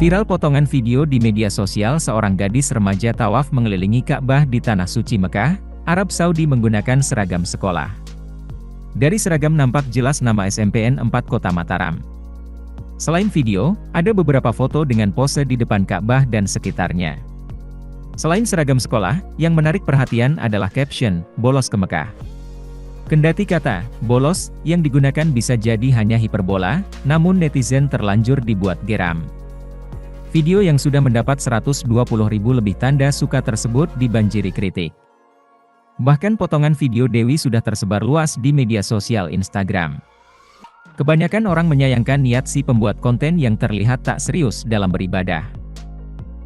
Viral potongan video di media sosial seorang gadis remaja tawaf mengelilingi Ka'bah di Tanah Suci Mekah, Arab Saudi menggunakan seragam sekolah. Dari seragam nampak jelas nama SMPN 4 Kota Mataram. Selain video, ada beberapa foto dengan pose di depan Ka'bah dan sekitarnya. Selain seragam sekolah, yang menarik perhatian adalah caption, "Bolos ke Mekah." Kendati kata "bolos" yang digunakan bisa jadi hanya hiperbola, namun netizen terlanjur dibuat geram. Video yang sudah mendapat 120.000 lebih tanda suka tersebut dibanjiri kritik. Bahkan potongan video Dewi sudah tersebar luas di media sosial Instagram. Kebanyakan orang menyayangkan niat si pembuat konten yang terlihat tak serius dalam beribadah.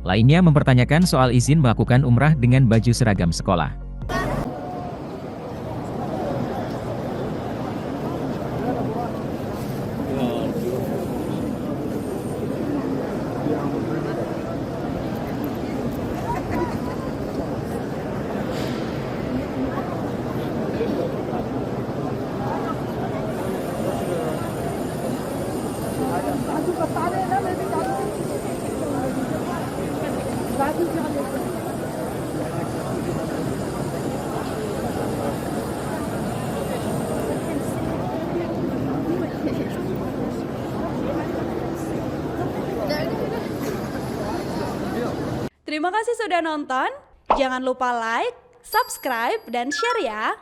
Lainnya mempertanyakan soal izin melakukan umrah dengan baju seragam sekolah. Terima kasih sudah nonton. Jangan lupa like, subscribe, dan share ya.